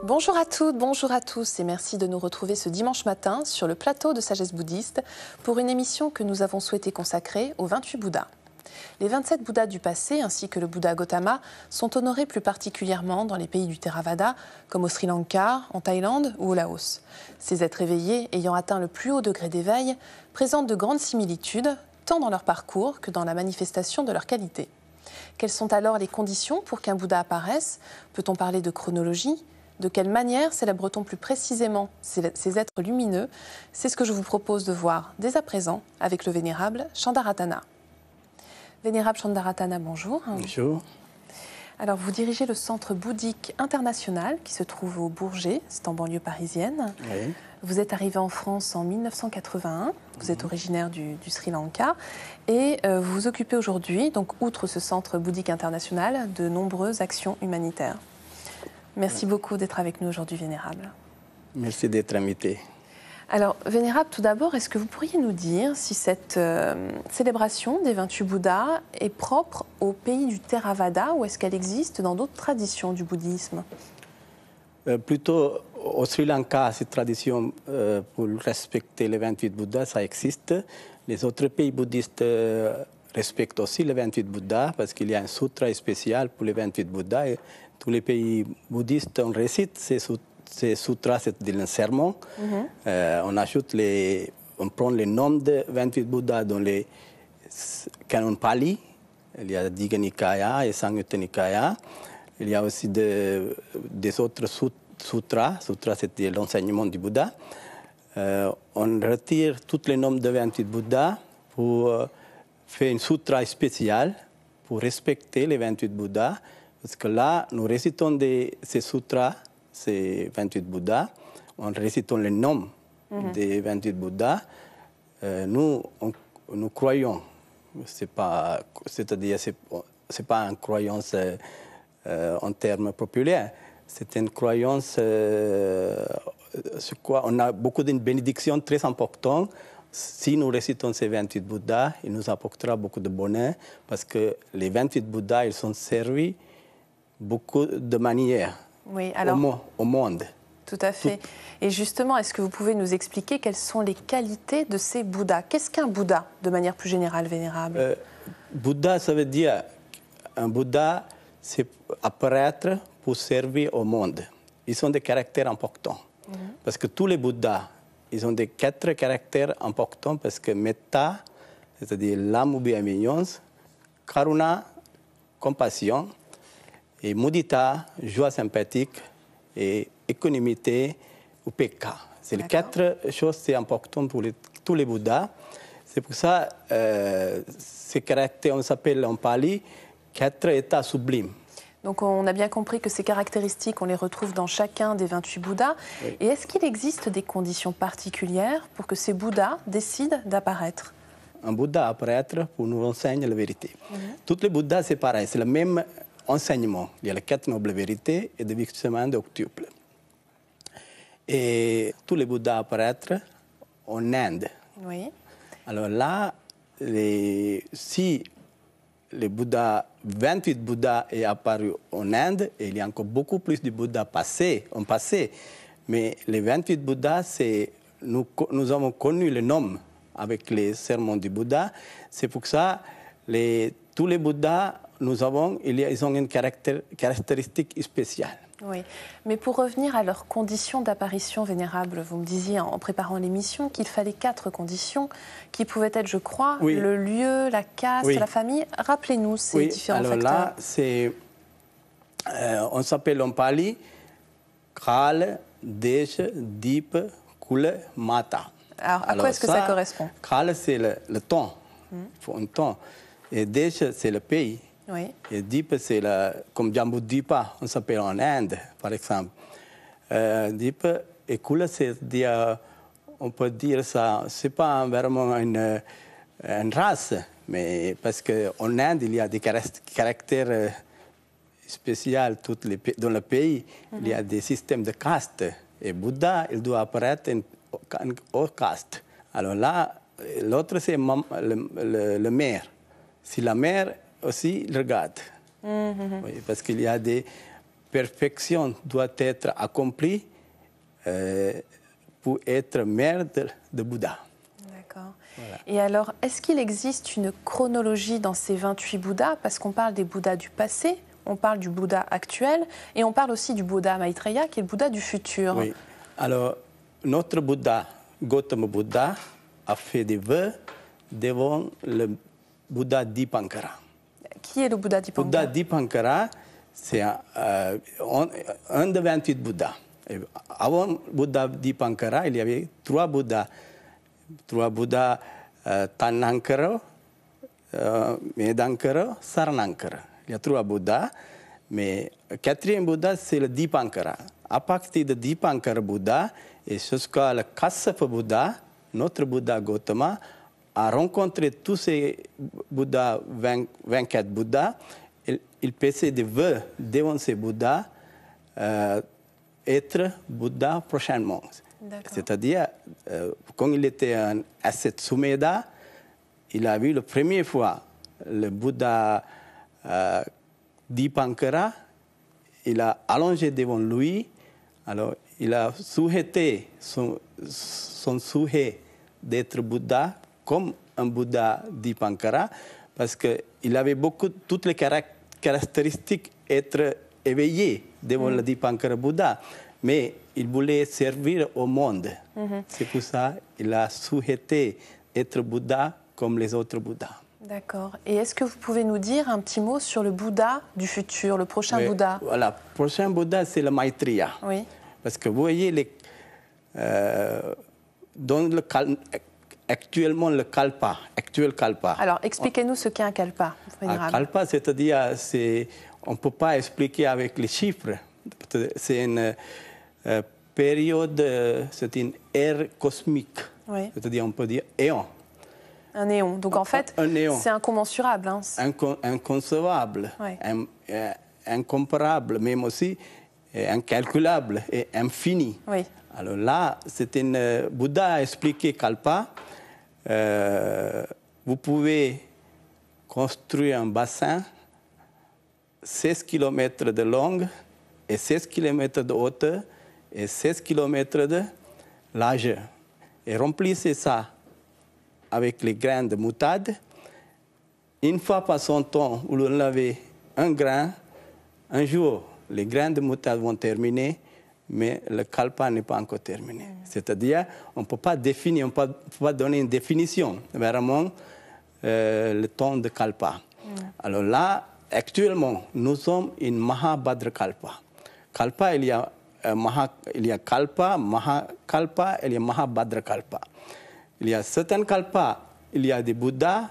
Bonjour à toutes, bonjour à tous et merci de nous retrouver ce dimanche matin sur le plateau de Sagesse Bouddhiste pour une émission que nous avons souhaité consacrer aux 28 Bouddhas. Les 27 Bouddhas du passé ainsi que le Bouddha Gautama sont honorés plus particulièrement dans les pays du Theravada comme au Sri Lanka, en Thaïlande ou au Laos. Ces êtres éveillés ayant atteint le plus haut degré d'éveil présentent de grandes similitudes tant dans leur parcours que dans la manifestation de leurs qualités. Quelles sont alors les conditions pour qu'un Bouddha apparaisse? Peut-on parler de chronologie? De quelle manière célèbre-t-on plus précisément ces êtres lumineux? C'est ce que je vous propose de voir dès à présent avec le vénérable Chandaratana. Vénérable Chandaratana, bonjour. Bonjour. Alors, vous dirigez le Centre bouddhique international qui se trouve au Bourget, c'est en banlieue parisienne. Oui. Vous êtes arrivé en France en 1981, vous êtes originaire du Sri Lanka et vous vous occupez aujourd'hui, donc outre ce Centre bouddhique international, de nombreuses actions humanitaires. Merci beaucoup d'être avec nous aujourd'hui, Vénérable. Merci d'être invité. Alors, Vénérable, tout d'abord, est-ce que vous pourriez nous dire si cette célébration des 28 Bouddhas est propre au pays du Theravada ou est-ce qu'elle existe dans d'autres traditions du bouddhisme? Plutôt au Sri Lanka, cette tradition pour respecter les 28 Bouddhas, ça existe. Les autres pays bouddhistes respectent aussi les 28 Bouddhas parce qu'il y a un sutra spécial pour les 28 Bouddhas. Et tous les pays bouddhistes, on récite ces sutras, c'est un sermon. On ajoute on prend les noms de 28 Bouddhas dans les canons Pali. Il y a Digha Nikaya et Samyutta Nikaya. Il y a aussi des autres sutras. Sutras, c'est l'enseignement du Bouddha. On retire tous les noms de 28 Bouddhas pour faire une sutra spéciale pour respecter les 28 Bouddhas. Parce que là, nous récitons ces sutras, ces 28 Bouddhas, en récitant les noms des 28 Bouddhas. Nous croyons, c'est-à-dire c'est pas une croyance en termes populaires, c'est une croyance sur quoi on a beaucoup de bénédictions très importantes. Si nous récitons ces 28 Bouddhas, il nous apportera beaucoup de bonheur parce que les 28 Bouddhas, ils sont servis beaucoup de manières au monde. Tout à fait. Et justement, est-ce que vous pouvez nous expliquer quelles sont les qualités de ces Bouddhas? Qu'est-ce qu'un Bouddha, de manière plus générale, Vénérable? Bouddha, ça veut dire, un Bouddha, c'est apparaître pour servir au monde. Ils ont des caractères importants. Parce que tous les Bouddhas, ils ont des 4 caractères importants parce que Metta, c'est-à-dire l'âme ou bienveillance, Karuna, compassion, et Mudita, joie sympathique, et économité ou pekka. C'est les 4 choses importantes pour tous les Bouddhas. C'est pour ça ces caractères, on s'appelle en Pali, 4 états sublimes. Donc on a bien compris que ces caractéristiques, on les retrouve dans chacun des 28 Bouddhas. Oui. Et est-ce qu'il existe des conditions particulières pour que ces Bouddhas décident d'apparaître? Un Bouddha apparaître pour nous enseigner la vérité. Tous les Bouddhas, c'est pareil, c'est le même enseignement. Il y a les 4 nobles vérités et des semaines d'octuple. Et tous les Bouddhas apparaître en Inde. Oui. Alors là, si les Bouddhas, 28 Bouddhas est apparu en Inde, et il y a encore beaucoup plus de Bouddhas en passé. Mais les 28 Bouddhas, nous avons connu le nom avec les sermons du Bouddha. C'est pour ça tous les Bouddhas, ils ont une caractéristique spéciale. Oui, mais pour revenir à leurs conditions d'apparition, Vénérable, vous me disiez en préparant l'émission qu'il fallait 4 conditions qui pouvaient être, je crois, le lieu, la caste, la famille. Rappelez-nous ces différents facteurs. Alors là, on s'appelle en Pali Kala, Desh, Deep, Kula, Mata. Alors, à quoi est-ce que ça correspond? Kala, c'est le temps, un temps. Et Desh, c'est le pays. Oui. Et Deep, c'est comme Jambudvipa, on s'appelle en Inde, par exemple. Deep et Kula, on peut dire ça, c'est pas vraiment une race, mais parce qu'en Inde, il y a des caractères spéciaux dans le pays. Il y a des systèmes de castes. Et Bouddha, il doit apparaître en haute caste. Alors là, l'autre, c'est le maire. Si la mère aussi, il regarde. Oui, parce qu'il y a perfection doit être accomplie pour être mère de Bouddha. D'accord. Voilà. Et alors, est-ce qu'il existe une chronologie dans ces 28 Bouddhas? Parce qu'on parle des Bouddhas du passé, on parle du Bouddha actuel, et on parle aussi du Bouddha Maitreya, qui est le Bouddha du futur. Oui. Alors, notre Bouddha, Gautama Bouddha, a fait des vœux devant le Bouddha Dipankara. Qui est le Bouddha Dipankara? Bouddha Dipankara, c'est un des 28 Bouddhas. Et avant Bouddha Dipankara, il y avait trois Bouddhas. Tanankara, Medankara, Saranankara. Il y a trois Bouddhas, mais le quatrième Bouddha, c'est le Dipankara. À partir de Dipankara Bouddha et jusqu'à le Kassapa Bouddha, notre Bouddha Gautama a rencontré tous ces Bouddhas, 24 Bouddhas. Il faisait des vœux devant ces Bouddhas être Bouddha prochainement. C'est-à-dire, quand il était à cette Sumedha, il a vu la première fois le Bouddha Dipankara, il a allongé devant lui, alors il a souhaité son souhait d'être Bouddha comme un Bouddha Dipankara, parce qu'il avait toutes les caractéristiques d'être éveillé devant le Dipankara Bouddha, mais il voulait servir au monde. C'est pour ça qu'il a souhaité être Bouddha comme les autres Bouddhas. D'accord. Et est-ce que vous pouvez nous dire un petit mot sur le Bouddha du futur, le prochain Bouddha? Voilà, le prochain Bouddha, c'est le Maitreya. Oui. Parce que vous voyez, actuellement, le Kalpa, actuel Kalpa. Alors, expliquez-nous ce qu'est un Kalpa. Un Kalpa, c'est-à-dire, on ne peut pas expliquer avec les chiffres. C'est une période, c'est une ère cosmique. Oui. C'est-à-dire, on peut dire éon. Un néon. Donc, en fait, c'est incommensurable. Hein. Inconcevable, Oui. Incomparable, même aussi incalculable et infini. Oui. Alors là, c'est un Bouddha a expliqué Kalpa. Vous pouvez construire un bassin 16 km de long et 16 km de hauteur et 16 km de largeur. Et remplissez ça avec les grains de moutarde. Une fois par son temps, vous l'avez un grain, un jour, les grains de moutarde vont terminer, mais le kalpa n'est pas encore terminé. C'est-à-dire, on ne peut pas définir, on ne peut pas donner une définition, vraiment, le temps de kalpa. Alors là, actuellement, nous sommes une Mahabhadra Kalpa. Kalpa, il y a Kalpa, Mahakalpa, il y a Mahabhadra Kalpa. Il y a certains Kalpa, il y a des Bouddhas,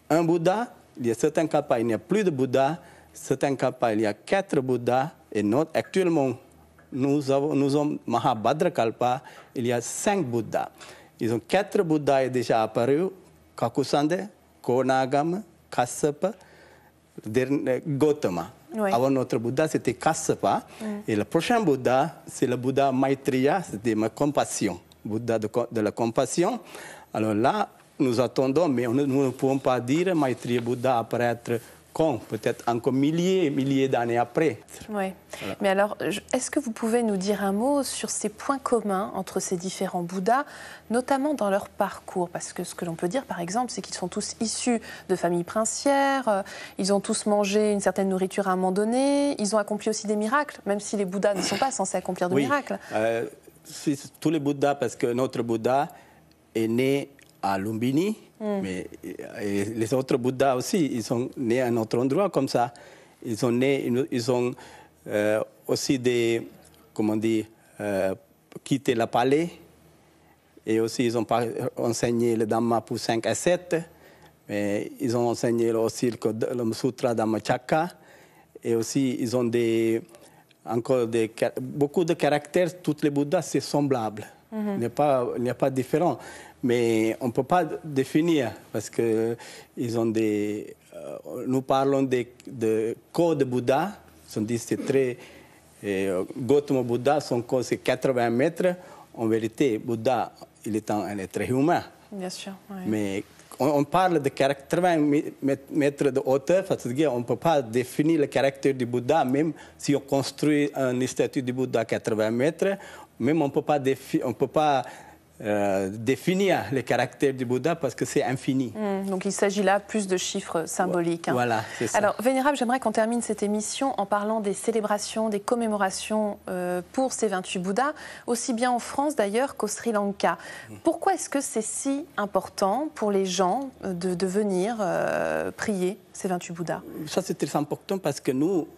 un Bouddha. Il y a certains Kalpa, il n'y a plus de Bouddha. Certains Kalpa, il y a 4 Bouddhas. Et actuellement, nous sommes Mahabhadra Kalpa, il y a 5 Bouddhas. Ils ont 4 Bouddhas déjà apparus, Kakusanda, Konagama, Kassapa, Gautama. Oui. Avant notre Bouddha, c'était Kassapa. Et le prochain Bouddha, c'est le Bouddha Maitreya, c'était ma compassion. Bouddha de la compassion. Alors là, nous attendons, mais nous ne pouvons pas dire Maitreya Bouddha apparaître quand, peut-être encore milliers et milliers d'années après. Oui. Voilà. Mais alors, est-ce que vous pouvez nous dire un mot sur ces points communs entre ces différents Bouddhas, notamment dans leur parcours? Parce que ce que l'on peut dire, par exemple, c'est qu'ils sont tous issus de familles princières, ils ont tous mangé une certaine nourriture à un moment donné, ils ont accompli aussi des miracles, même si les Bouddhas ne sont pas censés accomplir de miracles. Tous les Bouddhas, parce que notre Bouddha est né à Lumbini, mais les autres Bouddhas aussi, ils sont nés à un autre endroit comme ça. Ils ont aussi quitté le palais, et aussi ils ont enseigné le Dhamma pour 5 à 7, mais ils ont enseigné aussi le Sutra Dhammacakka, et aussi ils ont beaucoup de caractères. Tous les Bouddhas, c'est semblable. Il n'y a pas différent. Mais on ne peut pas définir parce que nous parlons de code Bouddha. On dit que c'est très. Gautama Bouddha, son code c'est 80 mètres. En vérité, Bouddha, il est un être humain. Bien sûr. Ouais. Mais on parle de 80 mètres de hauteur, c'est-à-dire on ne peut pas définir le caractère du Bouddha, même si on construit une statue du Bouddha à 80 mètres, même on ne peut pas, définir le caractère du Bouddha parce que c'est infini. Donc il s'agit là plus de chiffres symboliques. Voilà, c'est ça. Alors, Vénérable, j'aimerais qu'on termine cette émission en parlant des célébrations, des commémorations pour ces 28 Bouddhas, aussi bien en France d'ailleurs qu'au Sri Lanka. Pourquoi est-ce que c'est si important pour les gens de venir prier ces 28 Bouddhas? Ça, c'est très important parce que nous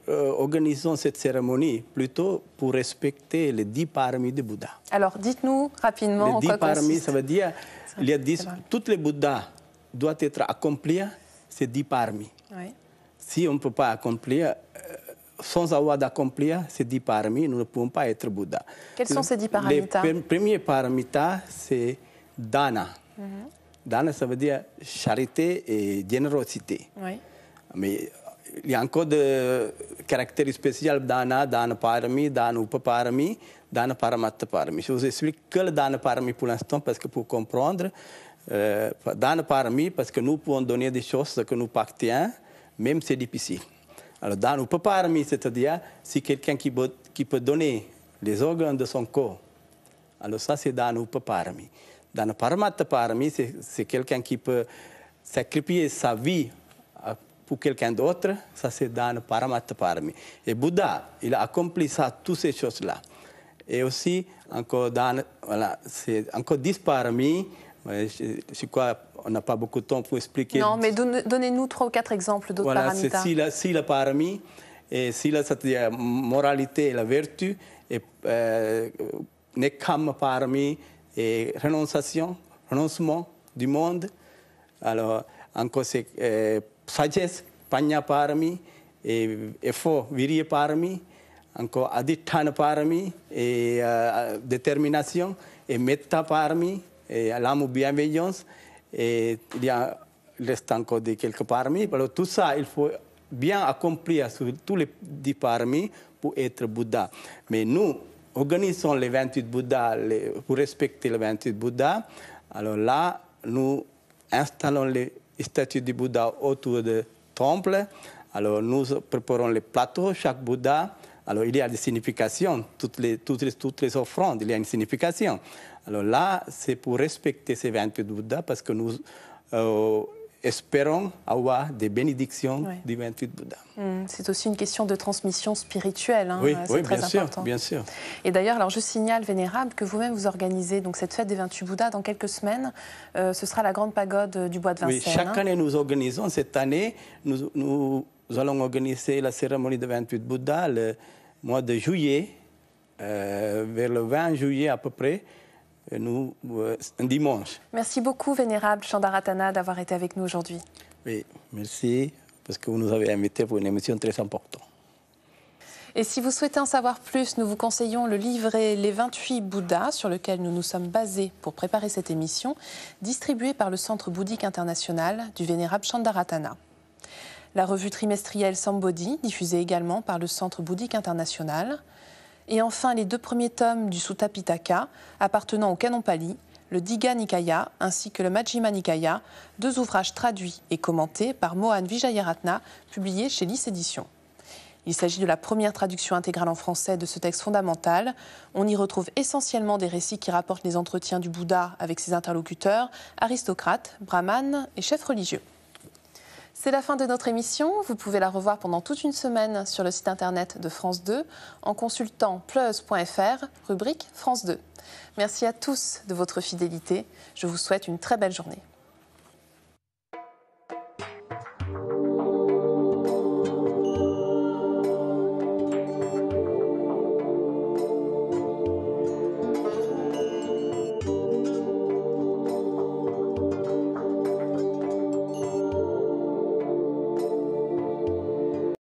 organisons cette cérémonie plutôt pour respecter les 10 paramis de Bouddha. Alors, dites-nous rapidement en quoi consiste. Les 10 paramis, ça veut dire il y a 10, tous les Bouddhas doivent être accomplis, ces 10 paramis. Oui. Si on ne peut pas accomplir, sans avoir d'accomplir ces 10 paramis, nous ne pouvons pas être Bouddha. Quels sont ces 10 paramitas? Le premier paramita, c'est Dana. Dana, ça veut dire charité et générosité. Oui. Mais il y a encore des caractères spéciaux, Dana, Dana Parami, Dana Upaparami, Dana Paramatta Parami. Je vous explique que le Dana Parami pour l'instant, parce que pour comprendre, Dana Parami, parce que nous pouvons donner des choses que nous appartiennent, même si c'est difficile. Alors, Dana Upaparami, c'est-à-dire, si quelqu'un qui peut donner les organes de son corps, alors ça, c'est Dana Upaparami. Dana Paramatta Parami, c'est quelqu'un qui peut sacrifier sa vie pour quelqu'un d'autre, ça c'est Dana Paramatta Parami. Et Bouddha, il a accompli ça, toutes ces choses-là. Et aussi, encore, voilà, c'est encore 10 paramis. Je crois qu'on n'a pas beaucoup de temps pour expliquer. Non, mais donnez-nous 3 ou 4 exemples d'autres paramitas. Voilà, c'est Sila Parami, et Sila, c'est-à-dire moralité et la vertu, et Nekkhamma Parami, et renoncement du monde. Alors, encore, c'est sagesse, Panya Parami, et effort, Virya Parami, encore Adhitthana Parami, et détermination, et Metta Parami, et l'amour bienveillance, et il reste encore quelques paramis. Alors tout ça, il faut bien accomplir sur tous les 10 paramis pour être Bouddha. Mais nous organisons les 28 Bouddhas pour respecter les 28 Bouddhas. Alors là, nous installons les statues du Bouddha autour du temple. Alors nous préparons les plateaux, chaque Bouddha. Alors il y a des significations, toutes les offrandes, il y a une signification. Alors là, c'est pour respecter ces 28 Bouddhas parce que nous espérons avoir des bénédictions des 28 Bouddhas. C'est aussi une question de transmission spirituelle, hein. Oui, c'est très bien important. Sûr, bien sûr. Et d'ailleurs, alors je signale, Vénérable, que vous-même vous organisez donc cette fête des 28 Bouddhas dans quelques semaines. Ce sera la grande pagode du bois de Vincennes. Oui, chaque année nous organisons. Cette année, nous allons organiser la cérémonie des 28 Bouddhas le mois de juillet, vers le 20 juillet à peu près. Un dimanche. Merci beaucoup, Vénérable Chandaratana, d'avoir été avec nous aujourd'hui. Oui, merci, parce que vous nous avez invités pour une émission très importante. Et si vous souhaitez en savoir plus, nous vous conseillons le livret Les 28 Bouddhas, sur lequel nous nous sommes basés pour préparer cette émission, distribué par le Centre bouddhique international du Vénérable Chandaratana. La revue trimestrielle Sambodhi, diffusée également par le Centre bouddhique international. Et enfin, les 2 premiers tomes du Sutta Pitaka, appartenant au canon Pali, le Digha Nikaya ainsi que le Majjhima Nikaya, 2 ouvrages traduits et commentés par Mohan Vijayaratna, publiés chez Lys Éditions. Il s'agit de la première traduction intégrale en français de ce texte fondamental. On y retrouve essentiellement des récits qui rapportent les entretiens du Bouddha avec ses interlocuteurs, aristocrates, brahmanes et chefs religieux. C'est la fin de notre émission. Vous pouvez la revoir pendant toute une semaine sur le site internet de France 2 en consultant pleuse.fr, rubrique France 2. Merci à tous de votre fidélité. Je vous souhaite une très belle journée.